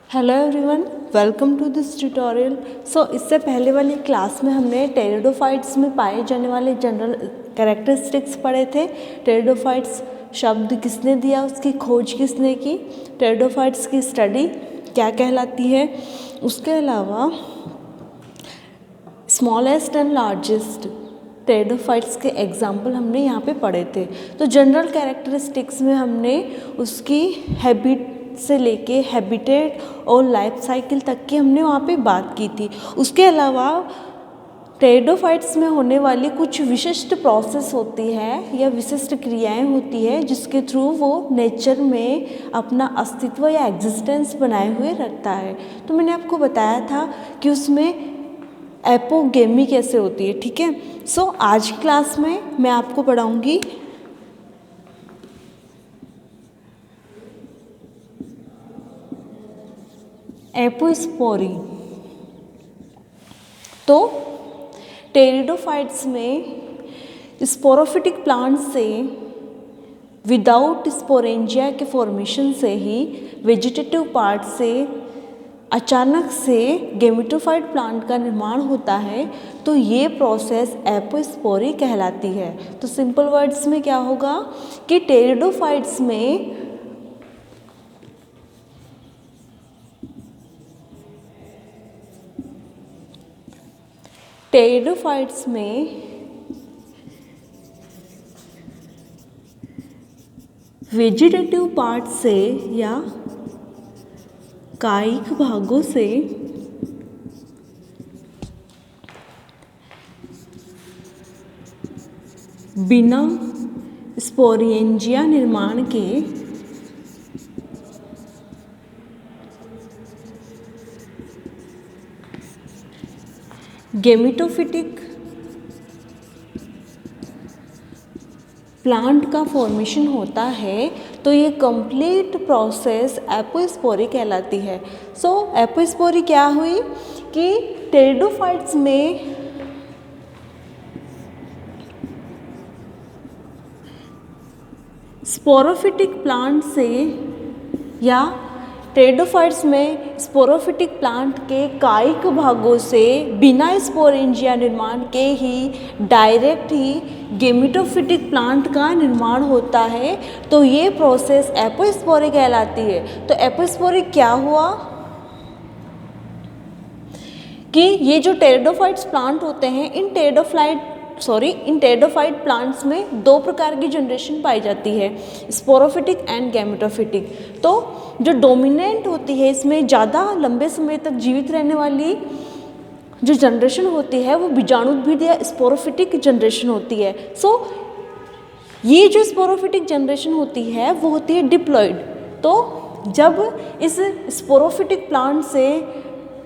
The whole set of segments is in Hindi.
Hello everyone, welcome to this tutorial. इससे पहले वाली क्लास में हमने टेरिडोफाइट्स में पाए जाने वाले जनरल कैरेक्टरिस्टिक्स पढ़े थे। टेरिडोफाइट्स शब्द किसने दिया, उसकी खोज किसने की, टेरिडोफाइट्स की स्टडी क्या कहलाती है। उसके अलावा स्मॉलेस्ट एंड लार्जेस्ट टेरिडोफाइट्स के एग्जाम्पल हमने यहाँ पे पढ़े थे। तो जनरल कैरेक्टरिस्टिक्स में हमने उसकी हैबिट से लेके हैबिटेट और लाइफ साइकिल तक की हमने वहाँ पे बात की थी। उसके अलावा टेरिडोफाइट्स में होने वाली कुछ विशिष्ट प्रोसेस होती है या विशिष्ट क्रियाएं होती है जिसके थ्रू वो नेचर में अपना अस्तित्व या एग्जिस्टेंस बनाए हुए रखता है। तो मैंने आपको बताया था कि उसमें एपोगेमी कैसे होती है। ठीक है, आज क्लास में मैं आपको पढ़ाऊंगी एपोस्पोरी। तो टेरिडोफाइट्स में स्पोरोफिटिक प्लांट से विदाउट स्पोरेंजिया के फॉर्मेशन से ही वेजिटेटिव पार्ट से अचानक से गेमेटोफाइट प्लांट का निर्माण होता है। तो ये प्रोसेस एपोस्पोरी कहलाती है। तो सिंपल वर्ड्स में क्या होगा कि टेरिडोफाइट्स में वेजिटेटिव पार्ट से या कायिक भागों से बिना स्पोरेंजिया निर्माण के गेमेटोफिटिक प्लांट का फॉर्मेशन होता है। तो ये कंप्लीट प्रोसेस एपोस्पोरी कहलाती है। एपोस्पोरी क्या हुई कि टेरिडोफाइट्स में स्पोरोफिटिक प्लांट से या टेरिडोफाइट्स में स्पोरोफिटिक प्लांट के कायिक भागों से बिना स्पोरेंजिया निर्माण के ही डायरेक्ट ही गेमेटोफिटिक प्लांट का निर्माण होता है। तो ये प्रोसेस एपोस्पोरी कहलाती है। तो एपोस्पोरी क्या हुआ कि ये जो टेरिडोफाइट्स प्लांट होते हैं, इन टेरिडोफाइट प्लांट्स में दो प्रकार की जनरेशन पाई जाती है, स्पोरोफिटिक एंड गेमेटोफिटिक। तो जो डोमिनेंट होती है, इसमें ज़्यादा लंबे समय तक जीवित रहने वाली जो जनरेशन होती है वो बीजाणुद्भिद या स्पोरोफिटिक जनरेशन होती है। ये जो स्पोरोफिटिक जनरेशन होती है वो होती है डिप्लॉइड। तो जब इस स्पोरोफिटिक प्लांट से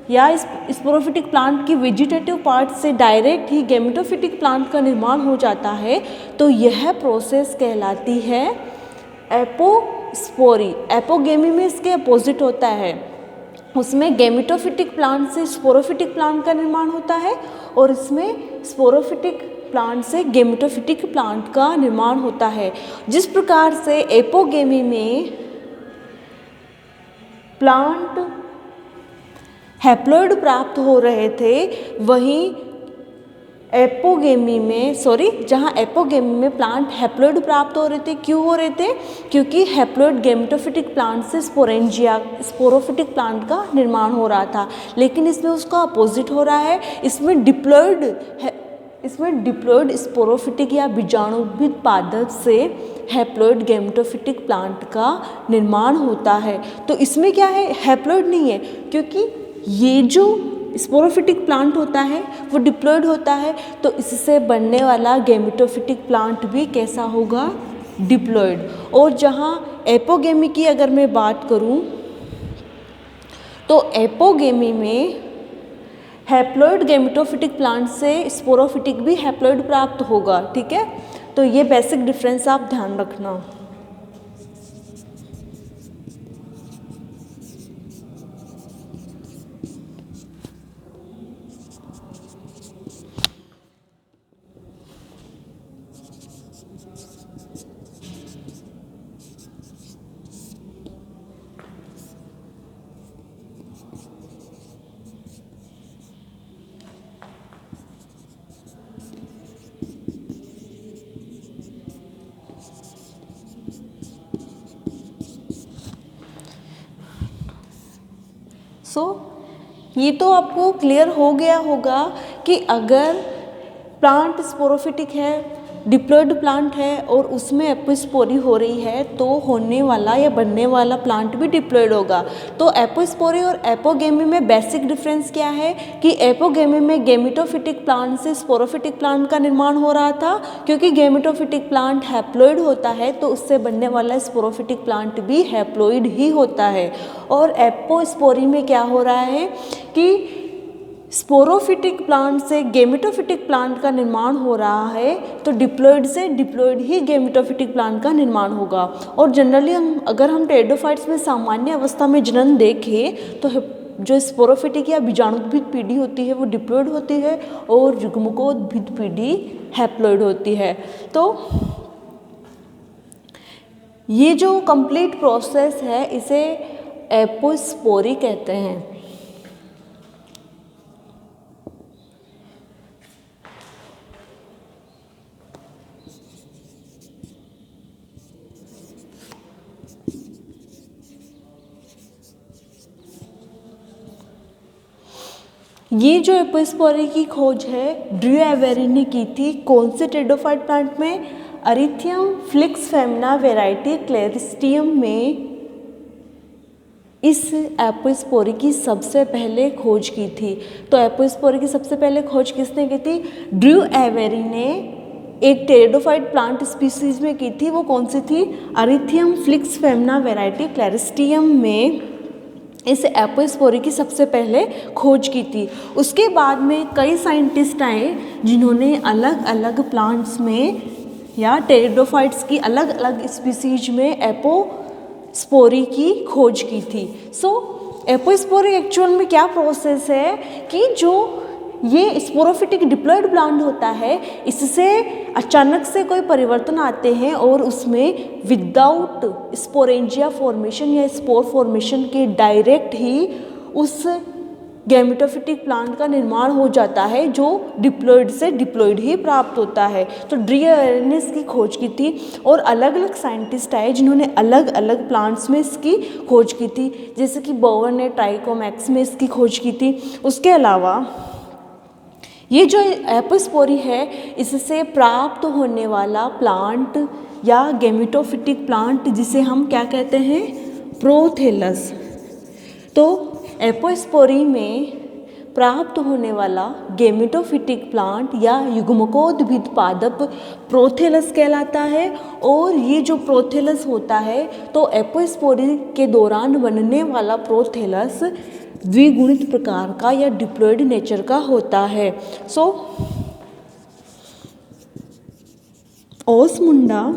या इस स्पोरोफिटिक प्लांट की वेजिटेटिव पार्ट से डायरेक्ट ही गेमेटोफिटिक प्लांट का निर्माण हो जाता है, तो यह प्रोसेस कहलाती है एपोस्पोरी। एपोगेमी में इसके अपोजिट होता है, उसमें गेमेटोफिटिक प्लांट से स्पोरोफिटिक प्लांट का निर्माण होता है और इसमें स्पोरोफिटिक प्लांट से गेमेटोफिटिक प्लांट का निर्माण होता है। जिस प्रकार से एपोगेमी में प्लांट हैप्लॉइड प्राप्त हो रहे थे, वहीं जहाँ एपोगेमी में प्लांट हैप्लॉइड प्राप्त हो रहे थे। क्यों हो रहे थे? क्योंकि हैप्लॉइड गेमेटोफिटिक प्लांट से स्पोरोफिटिक प्लांट का निर्माण हो रहा था। लेकिन इसमें उसका अपोजिट हो रहा है, इसमें डिप्लॉइड स्पोरोफिटिक या बीजाणुद्भिद पादप से हैप्लॉइड गेमेटोफिटिक प्लांट का निर्माण होता है। तो इसमें क्या है, हैप्लॉइड नहीं है, क्योंकि ये जो स्पोरोफिटिक प्लांट होता है वो डिप्लॉइड होता है। तो इससे बनने वाला गेमेटोफिटिक प्लांट भी कैसा होगा, डिप्लॉइड। और जहाँ एपोगेमी की अगर मैं बात करूँ तो एपोगेमी में हैप्लॉइड गेमेटोफिटिक प्लांट से स्पोरोफिटिक भी हैप्लॉइड प्राप्त होगा। ठीक है, तो ये बेसिक डिफरेंस आप ध्यान रखना। ये तो आपको क्लियर हो गया होगा कि अगर प्लांट स्पोरोफिटिक है, डिप्लॉयड प्लांट है और उसमें एपोस्पोरी हो रही है तो होने वाला या बनने वाला प्लांट भी डिप्लॉयड होगा। तो एपोस्पोरी और एपोगेमी में बेसिक डिफरेंस क्या है कि एपोगेमी में गेमिटोफिटिक प्लांट से स्पोरोफिटिक प्लांट का निर्माण हो रहा था, क्योंकि गेमिटोफिटिक प्लांट हैप्लॉयड होता है तो उससे बनने वाला स्पोरोफिटिक प्लांट भी हैप्लॉयड ही होता है। और एपोस्पोरी में क्या हो रहा है कि स्पोरोफिटिक प्लांट से गेमिटोफिटिक प्लांट का निर्माण हो रहा है, तो डिप्लॉयड से डिप्लॉयड ही गेमिटोफिटिक प्लांट का निर्माण होगा। और जनरली अगर हम टेरिडोफाइट्स में सामान्य अवस्था में जनन देखें तो जो स्पोरोफिटिक या बीजाणुद्भिद पीढ़ी होती है वो डिप्लॉयड होती है और युग्मकोद्भिद पीढ़ी हैप्लॉयड होती है। तो ये जो कंप्लीट प्रोसेस है इसे एपोस्पोरी कहते हैं। ये जो एपोस्पोरी की खोज है ड्रू एवेरी ने की थी, कौन से टेरिडोफाइट प्लांट में? अरिथियम फ्लिक्स फेमिना वैरायटी क्लेरिस्टियम में इस एपोस्पोरी की सबसे पहले खोज की थी। तो एपोस्पोरी की सबसे पहले खोज किसने की थी? ड्रू एवेरी ने एक टेरिडोफाइट प्लांट स्पीसीज में की थी। वो कौन सी थी? अरिथियम फ्लिक्स फेमिना वैरायटी क्लेरिस्टियम में इस एपोस्पोरी की सबसे पहले खोज की थी। उसके बाद में कई साइंटिस्ट आए जिन्होंने अलग अलग प्लांट्स में या टेरिडोफाइट्स की अलग अलग स्पीसीज में एपोस्पोरी की खोज की थी। एपोस्पोरी एक्चुअल में क्या प्रोसेस है कि जो ये स्पोरोफिटिक डिप्लॉयड प्लांट होता है, इससे अचानक से कोई परिवर्तन आते हैं और उसमें विदाउट स्पोरेंजिया फॉर्मेशन या स्पोर फॉर्मेशन के डायरेक्ट ही उस गैमेटोफिटिक प्लांट का निर्माण हो जाता है जो डिप्लॉयड से डिप्लॉयड ही प्राप्त होता है। तो ड्रू एवेरी ने इसकी खोज की थी और अलग अलग साइंटिस्ट आए जिन्होंने अलग अलग प्लांट्स में इसकी खोज की थी, जैसे कि बोवर ने ट्राइकोमैक्स में इसकी खोज की थी। उसके अलावा ये जो एपोस्पोरी है इससे प्राप्त होने वाला प्लांट या गेमिटोफिटिक प्लांट जिसे हम क्या कहते हैं? प्रोथेलस। तो एपोस्पोरी में प्राप्त होने वाला गेमिटोफिटिक प्लांट या युग्मकोद्भिद पादप प्रोथेलस कहलाता है। और ये जो प्रोथेलस होता है तो एपोस्पोरी के दौरान बनने वाला प्रोथेलस द्विगुणित प्रकार का या डिप्लॉयड नेचर का होता है। ओसमुंडा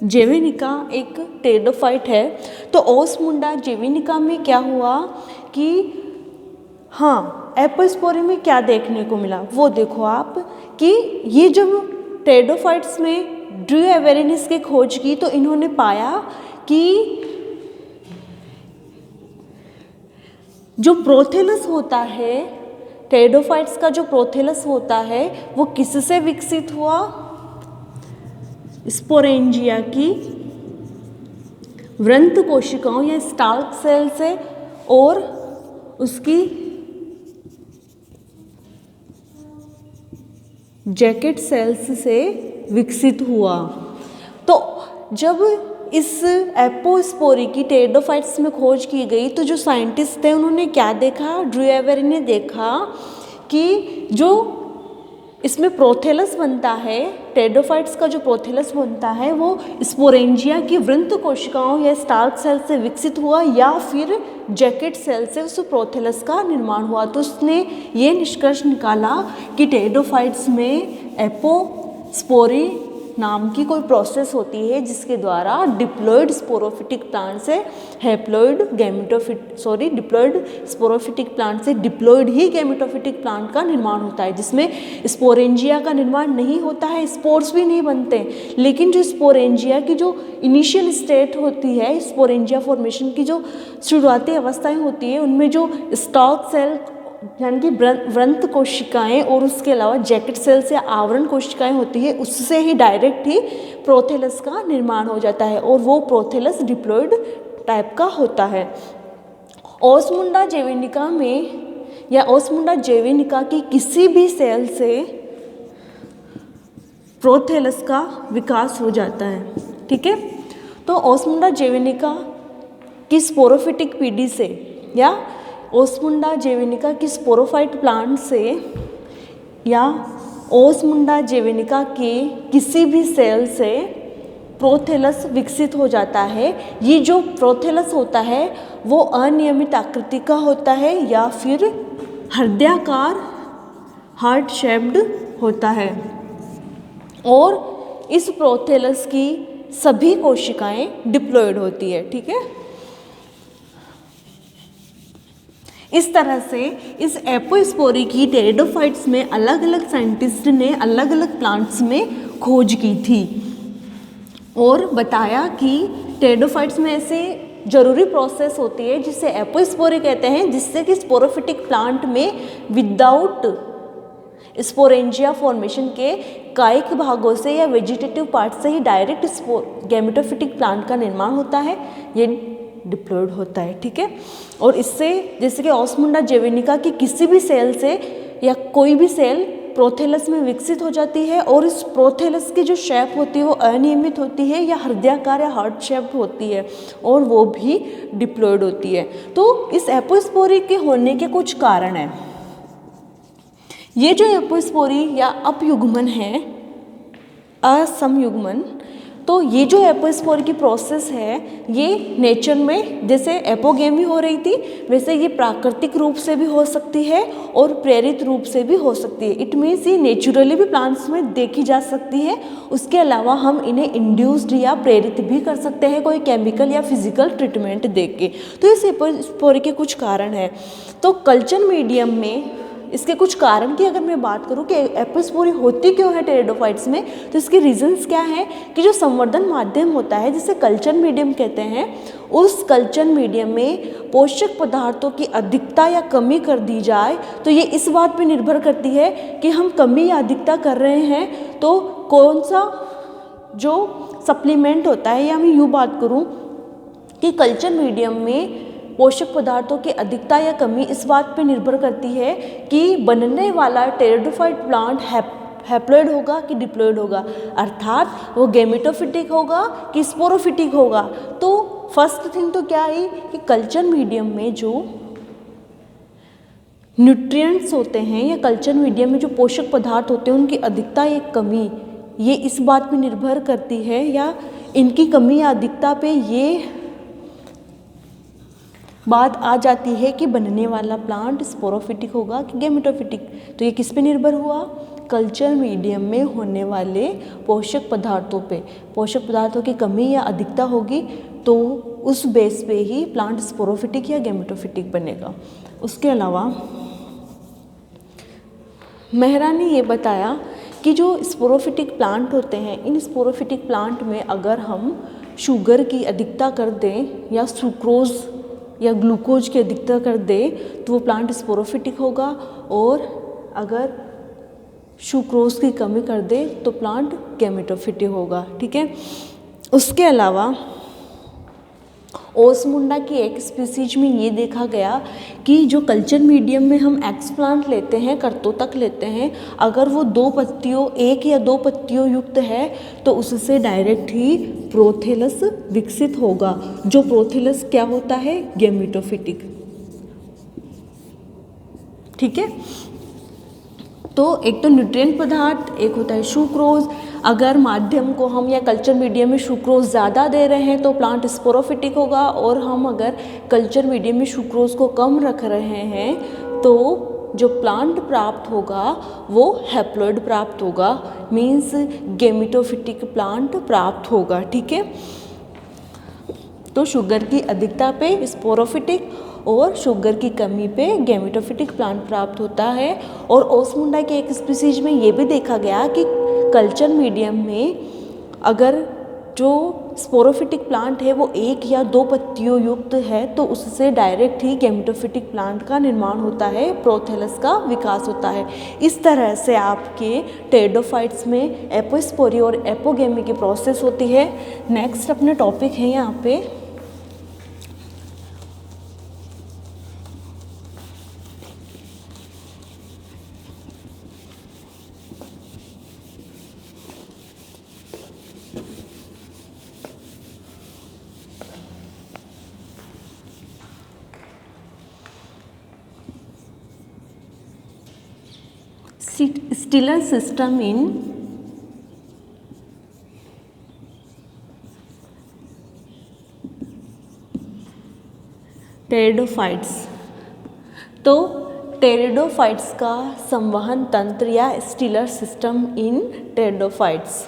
जेवेनिका एक टेरिडोफाइट है। तो ओसमुंडा जेवेनिका में क्या हुआ कि एपोस्पोरी में क्या देखने को मिला वो देखो आप कि ये जब टेरिडोफाइट्स में ड्रू एवेरी ने इसकी खोज की तो इन्होंने पाया कि जो प्रोथेलस होता है, टेरिडोफाइट्स का जो प्रोथेलस होता है वो किससे विकसित हुआ? स्पोरेंजिया की वृंत कोशिकाओं या स्टाल्क सेल से और उसकी जैकेट सेल्स से विकसित हुआ। तो जब इस एपोस्पोरी की टेरिडोफाइट्स में खोज की गई तो जो साइंटिस्ट थे उन्होंने क्या देखा? ड्रू एवेरी ने देखा कि जो इसमें प्रोथेलस बनता है, टेरिडोफाइट्स का जो प्रोथेलस बनता है वो स्पोरेंजिया की वृंत कोशिकाओं या स्टाल्क सेल से विकसित हुआ या फिर जैकेट सेल से उस प्रोथेलस का निर्माण हुआ। तो उसने ये निष्कर्ष निकाला कि टेरिडोफाइट्स में एपोस्पोरी नाम की कोई प्रोसेस होती है जिसके द्वारा डिप्लॉयड स्पोरोफिटिक प्लांट से डिप्लॉयड स्पोरोफिटिक प्लांट से डिप्लॉयड ही गैमेटोफिटिक प्लांट का निर्माण होता है, जिसमें स्पोरेंजिया का निर्माण नहीं होता है, स्पोर्स भी नहीं बनते। लेकिन जो स्पोरेंजिया की जो इनिशियल स्टेट होती है, स्पोरेंजिया फॉर्मेशन की जो शुरुआती अवस्थाएं होती है, उनमें जो स्टॉक सेल यानी कि व्रंत कोशिकाएं और उसके अलावा जैकेट सेल्स या आवरण कोशिकाएं होती है, उससे ही डायरेक्ट ही प्रोथेलस का निर्माण हो जाता है और वो प्रोथेलस डिप्लॉइड टाइप का होता है। ओस्मुंडा जेवेनिका में या ओस्मुंडा जेवेनिका की किसी भी सेल से प्रोथेलस का विकास हो जाता है। ठीक है, तो ओस्मुंडा जेवेनिका की स्पोरोफिटिक पीढ़ी से या ओस्मुंडा जेवेनिका की स्पोरोफाइट प्लांट से या ओस्मुंडा जेवेनिका के किसी भी सेल से प्रोथेलस विकसित हो जाता है। ये जो प्रोथेलस होता है वो अनियमित आकृति का होता है या फिर हृदयाकार हार्ट शेप्ड होता है और इस प्रोथेलस की सभी कोशिकाएं डिप्लॉइड होती है। ठीक है, इस तरह से इस एपोस्पोरी की टेरिडोफाइट्स में अलग अलग साइंटिस्ट ने अलग अलग प्लांट्स में खोज की थी और बताया कि टेरिडोफाइट्स में ऐसे जरूरी प्रोसेस होती है जिसे एपोस्पोरी कहते हैं, जिससे कि स्पोरोफिटिक प्लांट में विदाउट स्पोरेंजिया फॉर्मेशन के कायिक भागों से या वेजिटेटिव पार्ट से ही डायरेक्ट गैमेटोफिटिक प्लांट का निर्माण होता है, ये डिप्लॉइड होता है। ठीक है, और इससे जैसे कि ओस्मुंडा जेवेनिका की किसी भी सेल से या कोई भी सेल प्रोथेलस में विकसित हो जाती है और इस प्रोथेलस की जो शेप होती है वो अनियमित होती है या हृदयाकार या हार्ट शेप होती है और वो भी डिप्लॉइड होती है। तो इस एपोस्पोरी के होने के कुछ कारण हैं। ये जो एपोस्पोरी या अपयुग्मन है, असमयुग्मन, तो ये जो एपोस्पोरी की प्रोसेस है ये नेचर में जैसे एपोगेमी हो रही थी वैसे ये प्राकृतिक रूप से भी हो सकती है और प्रेरित रूप से भी हो सकती है। इट मीन्स ये नेचुरली भी प्लांट्स में देखी जा सकती है। उसके अलावा हम इन्हें इंड्यूस्ड या प्रेरित भी कर सकते हैं कोई केमिकल या फिजिकल ट्रीटमेंट देके। तो इस एपोस्पोरी के कुछ कारण हैं। तो कल्चर मीडियम में इसके कुछ कारण की अगर मैं बात करूं कि एपोस्पोरी होती क्यों है टेरिडोफाइट्स में, तो इसके रीजंस क्या हैं कि जो संवर्धन माध्यम होता है जिसे कल्चर मीडियम कहते हैं, उस कल्चर मीडियम में पोषक पदार्थों की अधिकता या कमी कर दी जाए तो ये इस बात पे निर्भर करती है कि हम कमी या अधिकता कर रहे हैं तो कौन सा जो सप्लीमेंट होता है, या मैं यूँ बात करूँ कि कल्चर मीडियम में पोषक पदार्थों की अधिकता या कमी इस बात पर निर्भर करती है कि बनने वाला टेरिडोफाइट प्लांट हैप्लॉइड होगा कि डिप्लॉइड होगा, अर्थात वो गैमेटोफिटिक होगा कि स्पोरोफिटिक होगा। तो फर्स्ट थिंग तो क्या है कि कल्चर मीडियम में जो न्यूट्रिएंट्स होते हैं या कल्चर मीडियम में जो पोषक पदार्थ होते हैं उनकी अधिकता या कमी ये इस बात पर निर्भर करती है या इनकी कमी या अधिकता पे ये बात आ जाती है कि बनने वाला प्लांट स्पोरोफिटिक होगा कि गैमेटोफिटिक। तो ये किस पे निर्भर हुआ, कल्चर मीडियम में होने वाले पोषक पदार्थों पे। पोषक पदार्थों की कमी या अधिकता होगी तो उस बेस पे ही प्लांट स्पोरोफिटिक या गैमेटोफिटिक बनेगा। उसके अलावा मेहरा ने ये बताया कि जो स्पोरोफिटिक प्लांट होते हैं, इन स्पोरोफिटिक प्लांट में अगर हम शुगर की अधिकता कर दें या सुक्रोज या ग्लूकोज की अधिकता कर दे तो वो प्लांट स्पोरोफिटिक होगा, और अगर सुक्रोज की कमी कर दे तो प्लांट गैमेटोफिटिक होगा। ठीक है, उसके अलावा ओस्मुंडा की एक स्पीसीज में ये देखा गया कि जो कल्चर मीडियम में हम एक्सप्लांट लेते हैं, करतोतक लेते हैं, अगर वो एक या दो पत्तियों युक्त है तो उससे डायरेक्ट ही प्रोथेलस विकसित होगा। जो प्रोथेलस क्या होता है, गैमेटोफिटिक। ठीक है, तो एक तो न्यूट्रिएंट पदार्थ, एक होता है सुक्रोज। अगर माध्यम को हम या कल्चर मीडियम में सुक्रोज ज़्यादा दे रहे हैं तो प्लांट स्पोरोफिटिक होगा, और हम अगर कल्चर मीडियम में सुक्रोज को कम रख रहे हैं तो जो प्लांट प्राप्त होगा वो हैप्लॉइड प्राप्त होगा, मीन्स गैमेटोफिटिक प्लांट प्राप्त होगा। ठीक है, तो शुगर की अधिकता पे स्पोरोफिटिक और शुगर की कमी पे गैमेटोफिटिक प्लांट प्राप्त होता है। और ओस्मुंडा के एक स्पीसीज में ये भी देखा गया कि कल्चर मीडियम में अगर जो स्पोरोफिटिक प्लांट है वो एक या दो पत्तियों युक्त है तो उससे डायरेक्ट ही गैमेटोफिटिक प्लांट का निर्माण होता है, प्रोथैलस का विकास होता है। इस तरह से आपके टेरिडोफाइट्स में एपोस्पोरी और एपोगेमी की प्रोसेस होती है। नेक्स्ट अपने टॉपिक है यहाँ पे स्टिलर सिस्टम इन टेरिडोफाइट्स। तो टेरिडोफाइट्स का संवहन तंत्र या स्टिलर सिस्टम इन टेरिडोफाइट्स।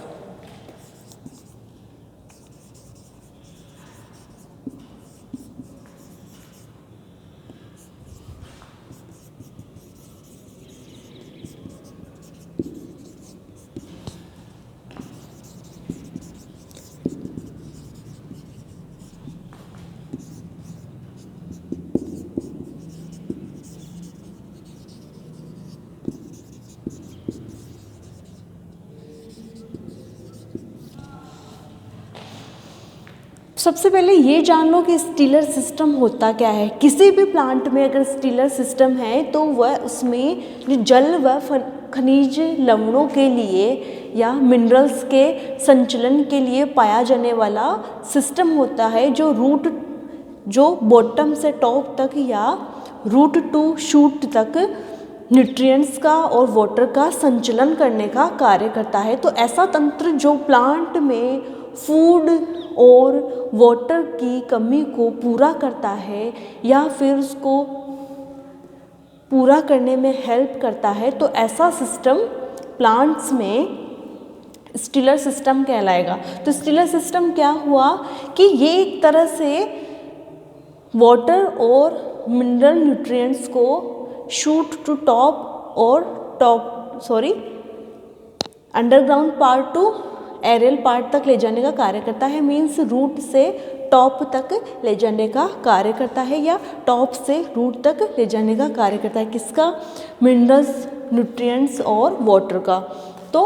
सबसे पहले ये जान लो कि स्टिलर सिस्टम होता क्या है। किसी भी प्लांट में अगर स्टिलर सिस्टम है तो वह उसमें जो जल व खनिज लवणों के लिए या मिनरल्स के संचलन के लिए पाया जाने वाला सिस्टम होता है जो बॉटम से टॉप तक या रूट टू शूट तक न्यूट्रिएंट्स का और वाटर का संचलन करने का कार्य करता है। तो ऐसा तंत्र जो प्लांट में फूड और वाटर की कमी को पूरा करता है या फिर उसको पूरा करने में हेल्प करता है, तो ऐसा सिस्टम प्लांट्स में स्टिलर सिस्टम कहलाएगा। तो स्टिलर सिस्टम क्या हुआ कि ये एक तरह से वाटर और मिनरल न्यूट्रिएंट्स को शूट टू टॉप और underground part to aerial part तक ले जाने का कार्य करता है। मीन्स रूट से टॉप तक ले जाने का कार्य करता है या टॉप से रूट तक ले जाने का कार्य करता है। किसका? मिनरल्स, न्यूट्रिएंट्स और वाटर का। तो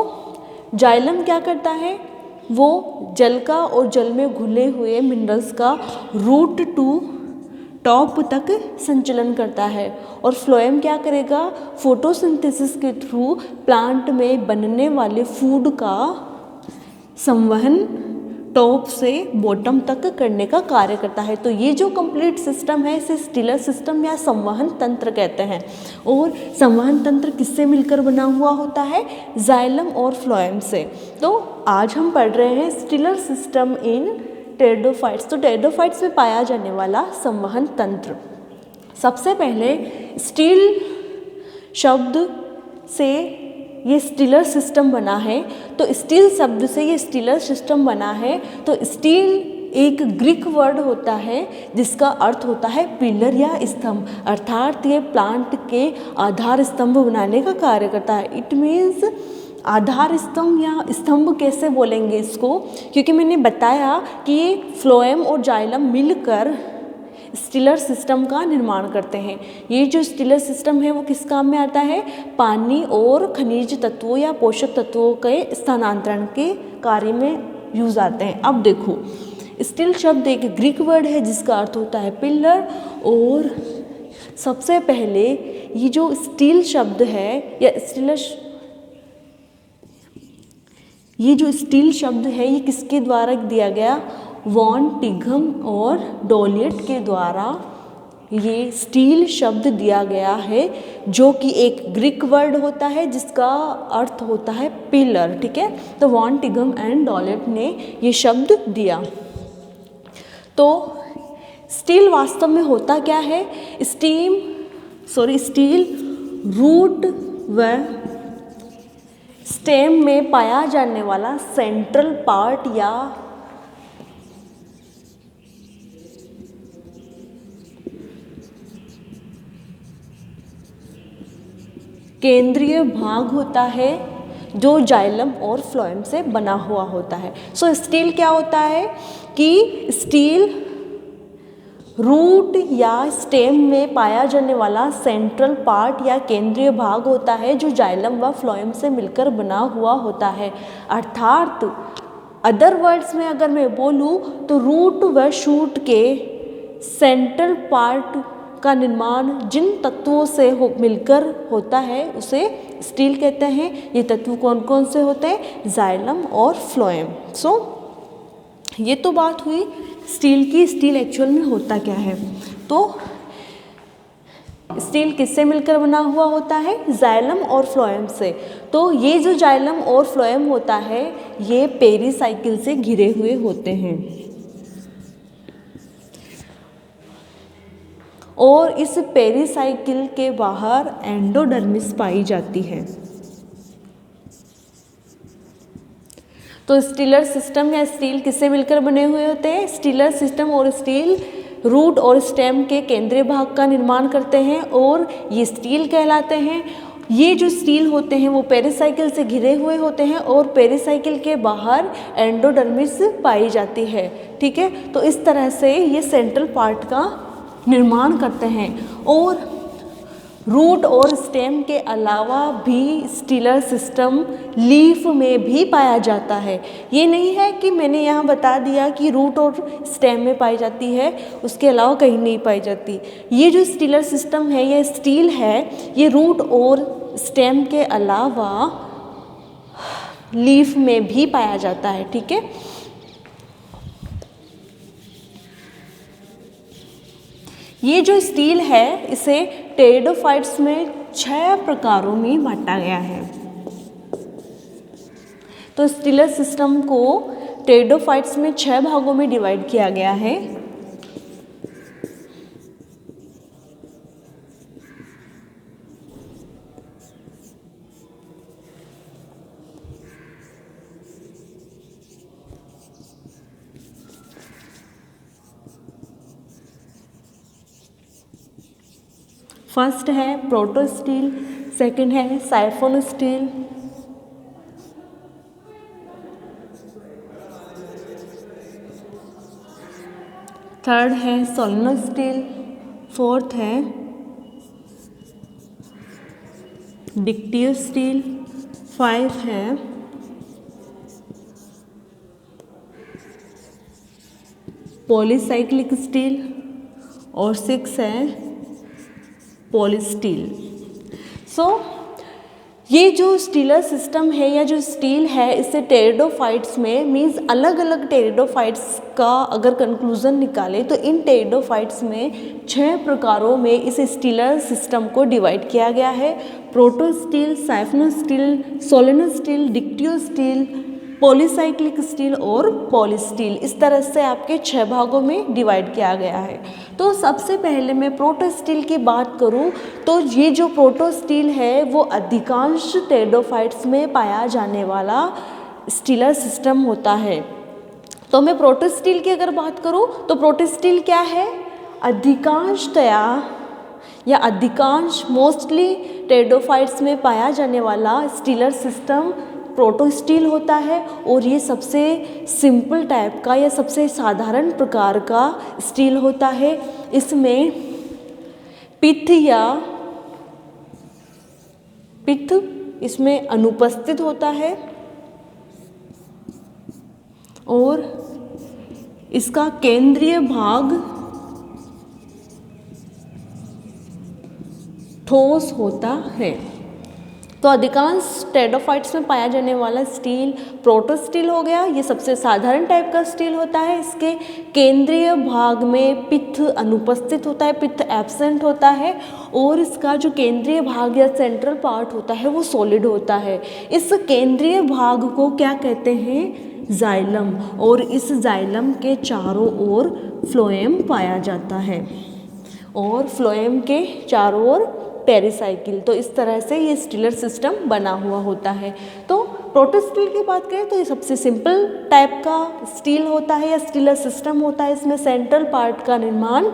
जाइलम क्या करता है? वो जल का और जल में घुले हुए मिनरल्स का रूट टू टॉप तक संचलन करता है। और फ्लोएम क्या करेगा? फोटोसिंथेसिस के थ्रू प्लांट में बनने वाले फूड का संवहन टॉप से बॉटम तक करने का कार्य करता है। तो ये जो कंप्लीट सिस्टम है इसे स्टिलर सिस्टम या संवहन तंत्र कहते हैं। और संवहन तंत्र किससे मिलकर बना हुआ होता है? जाइलम और फ्लोएम से। तो आज हम पढ़ रहे हैं स्टिलर सिस्टम इन टेरिडोफाइट्स। तो टेरिडोफाइट्स में पाया जाने वाला संवहन तंत्र। सबसे पहले स्टील शब्द से ये स्टिलर सिस्टम बना है। तो स्टील शब्द से ये स्टिलर सिस्टम बना है। तो स्टील एक ग्रीक वर्ड होता है जिसका अर्थ होता है पिलर या स्तंभ, अर्थात ये प्लांट के आधार स्तंभ बनाने का कार्य करता है। इट मीन्स आधार स्तंभ या स्तंभ कैसे बोलेंगे इसको, क्योंकि मैंने बताया कि ये फ्लोएम और जाइलम मिलकर स्टिलर सिस्टम का निर्माण करते हैं। ये जो स्टिलर सिस्टम है वो किस काम में आता है? पानी और खनिज तत्वों या पोषक तत्वों के स्थानांतरण के कार्य में यूज आते हैं। अब देखो, स्टील शब्द एक ग्रीक वर्ड है जिसका अर्थ होता है पिलर। और सबसे पहले ये जो स्टील शब्द है या ये जो स्टील शब्द है ये किसके द्वारा दिया गया? वॉन टिघम और डोलियट के द्वारा ये स्टील शब्द दिया गया है, जो कि एक ग्रीक वर्ड होता है जिसका अर्थ होता है पिलर। ठीक है, तो वॉन टिघम एंड डोलियट ने ये शब्द दिया। तो स्टील वास्तव में होता क्या है? स्टील रूट व स्टेम में पाया जाने वाला सेंट्रल पार्ट या केंद्रीय भाग होता है जो जाइलम और फ्लोएम से बना हुआ होता है। सो स्टील क्या होता है कि स्टील रूट या स्टेम में पाया जाने वाला सेंट्रल पार्ट या केंद्रीय भाग होता है जो जाइलम व फ्लोएम से मिलकर बना हुआ होता है। अर्थात अदर वर्ड्स में अगर मैं बोलूँ तो रूट व शूट के सेंट्रल पार्ट का निर्माण जिन तत्वों से मिलकर होता है उसे स्टील कहते हैं। ये तत्व कौन कौन से होते हैं? जाइलम और फ्लोएम। सो ये तो बात हुई स्टील की। स्टील एक्चुअल में होता क्या है? तो स्टील किससे मिलकर बना हुआ होता है? जाइलम और फ्लोएम से। तो ये जो जाइलम और फ्लोएम होता है ये पेरिसाइकिल से घिरे हुए होते हैं और इस पेरिसाइकिल के बाहर एंडोडर्मिस पाई जाती है। तो स्टीलर सिस्टम या स्टील किससे मिलकर बने हुए होते हैं? स्टीलर सिस्टम और स्टील रूट और स्टेम के केंद्रीय भाग का निर्माण करते हैं और ये स्टील कहलाते हैं। ये जो स्टील होते हैं वो पेरिसाइकिल से घिरे हुए होते हैं और पेरिसाइकिल के बाहर एंडोडर्मिस पाई जाती है। ठीक है, तो इस तरह से ये सेंट्रल पार्ट का निर्माण करते हैं। और रूट और स्टेम के अलावा भी स्टीलर सिस्टम लीफ में भी पाया जाता है। ये नहीं है कि मैंने यहाँ बता दिया कि रूट और स्टेम में पाई जाती है, उसके अलावा कहीं नहीं पाई जाती। ये जो स्टीलर सिस्टम है या स्टील है ये रूट और स्टेम के अलावा लीफ में भी पाया जाता है। ठीक है, ये जो स्टील है इसे टेरिडोफाइट्स में 6 प्रकारों में बांटा गया है। तो स्टीलर सिस्टम को टेरिडोफाइट्स में 6 भागों में डिवाइड किया गया है। फर्स्ट है प्रोटो स्टील, सेकंड है साइफोन स्टील, थर्ड है सोलिनो स्टील, फोर्थ है डिक्टिव स्टील, 5 है पॉलीसाइक्लिक स्टील और 6 है पॉलीस्टील। सो ये जो स्टीलर सिस्टम है या जो स्टील है इससे टेरिडोफाइट्स में मीन्स अलग अलग टेरिडोफाइट्स का अगर कंक्लूजन निकाले तो इन टेरिडोफाइट्स में 6 प्रकारों में इस स्टीलर सिस्टम को डिवाइड किया गया है। प्रोटो स्टील, साइफोनो स्टील, सोलिनो स्टील, डिक्टिव स्टील, पॉलीसाइक्लिक स्टील और पॉलीस्टील, इस तरह से आपके 6 भागों में डिवाइड किया गया है। तो सबसे पहले मैं प्रोटो स्टील की बात करूं तो ये जो प्रोटो स्टील है वो अधिकांश टेरिडोफाइट्स में पाया जाने वाला स्टीलर सिस्टम होता है। तो मैं प्रोटो स्टील की अगर बात करूं तो प्रोटो स्टील क्या है? अधिकांशतया या अधिकांश मोस्टली टेरिडोफाइट्स में पाया जाने वाला स्टीलर सिस्टम प्रोटो स्टील होता है और ये सबसे सिंपल टाइप का या सबसे साधारण प्रकार का स्टील होता है। इसमें पित्त इसमें अनुपस्थित होता है और इसका केंद्रीय भाग ठोस होता है। तो अधिकांश टेरिडोफाइट्स में पाया जाने वाला स्टील प्रोटो स्टील हो गया। ये सबसे साधारण टाइप का स्टील होता है। इसके केंद्रीय भाग में पित्त अनुपस्थित होता है, पित्त एब्सेंट होता है और इसका जो केंद्रीय भाग या सेंट्रल पार्ट होता है वो सॉलिड होता है। इस केंद्रीय भाग को क्या कहते हैं? जाइलम। और इस जाइलम के चारों ओर फ्लोएम पाया जाता है और फ्लोएम के चारों ओर पेरिसाइकिल। तो इस तरह से ये स्टीलर सिस्टम बना हुआ होता है। तो प्रोटो स्टील की बात करें तो ये सबसे सिंपल टाइप का स्टील होता है या स्टीलर सिस्टम होता है। इसमें सेंट्रल पार्ट का निर्माण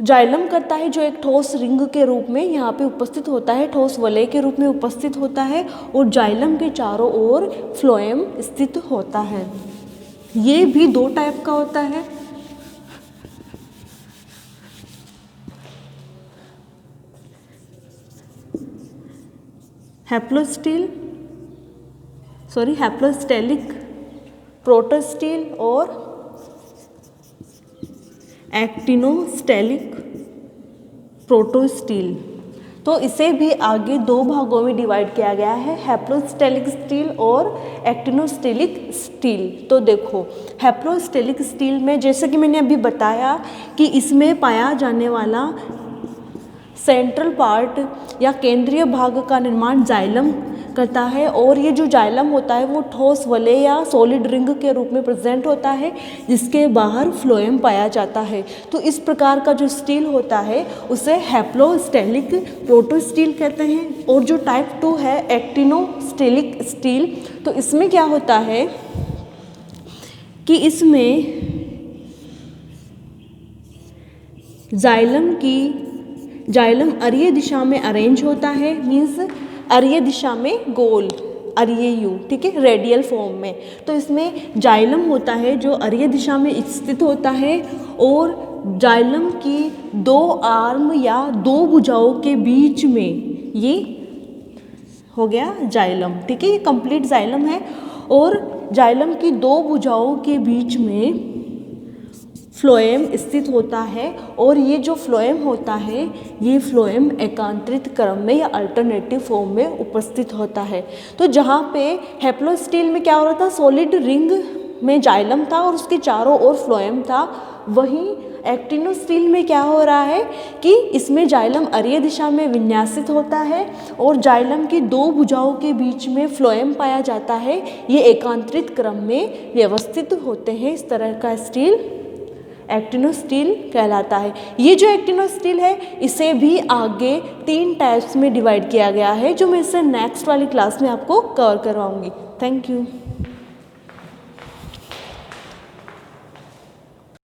जाइलम करता है जो एक ठोस रिंग के रूप में यहाँ पे उपस्थित होता है, ठोस वलय के रूप में उपस्थित होता है और जाइलम के चारों ओर फ्लोएम स्थित होता है। ये भी दो टाइप का होता है, हैप्लोस्टेलिक प्रोटोस्टिल और एक्टिनोस्टेलिक प्रोटोस्टिल। तो इसे भी आगे दो भागों में डिवाइड किया गया है, हैप्लोस्टेलिक स्टील और एक्टिनोस्टेलिक स्टील। तो देखो हैप्लोस्टेलिक स्टील में जैसे कि मैंने अभी बताया कि इसमें पाया जाने वाला सेंट्रल पार्ट या केंद्रीय भाग का निर्माण जाइलम करता है और ये जो जाइलम होता है वो ठोस वलय या सॉलिड रिंग के रूप में प्रेजेंट होता है जिसके बाहर फ्लोएम पाया जाता है। तो इस प्रकार का जो स्टील होता है उसे हैप्लोस्टेलिक प्रोटोस्टील कहते हैं। और जो टाइप 2 है एक्टिनोस्टेलिक स्टील, तो इसमें क्या होता है कि इसमें जाइलम अरीय दिशा में अरेंज होता है, मीन्स अरीय दिशा में गोल, अरीय यू, ठीक है, रेडियल फॉर्म में। तो इसमें जाइलम होता है जो अरीय दिशा में स्थित होता है और जाइलम की दो आर्म या दो भुजाओं के बीच में ये हो गया जाइलम, ठीक है, ये कंप्लीट जाइलम है। और जाइलम की दो भुजाओं के बीच में फ्लोएम स्थित होता है और ये जो फ्लोएम होता है ये फ्लोएम एकांतरित क्रम में या अल्टरनेटिव फॉर्म में उपस्थित होता है। तो जहाँ पे हैप्लोस्टील में क्या हो रहा था, सॉलिड रिंग में जाइलम था और उसके चारों ओर फ्लोएम था, वहीं एक्टिनोस्टील में क्या हो रहा है कि इसमें जाइलम अरीय दिशा में विन्यासित होता है और जाइलम की दो भुजाओं के बीच में फ्लोएम पाया जाता है, ये एकांतरित क्रम में व्यवस्थित होते हैं। इस तरह का स्टील एक्टिनोस्टील कहलाता है। ये जो एक्टिनोस्टील है इसे भी आगे 3 टाइप्स में डिवाइड किया गया है जो मैं इसे नेक्स्ट वाली क्लास में आपको कवर करवाऊंगी। Thank you.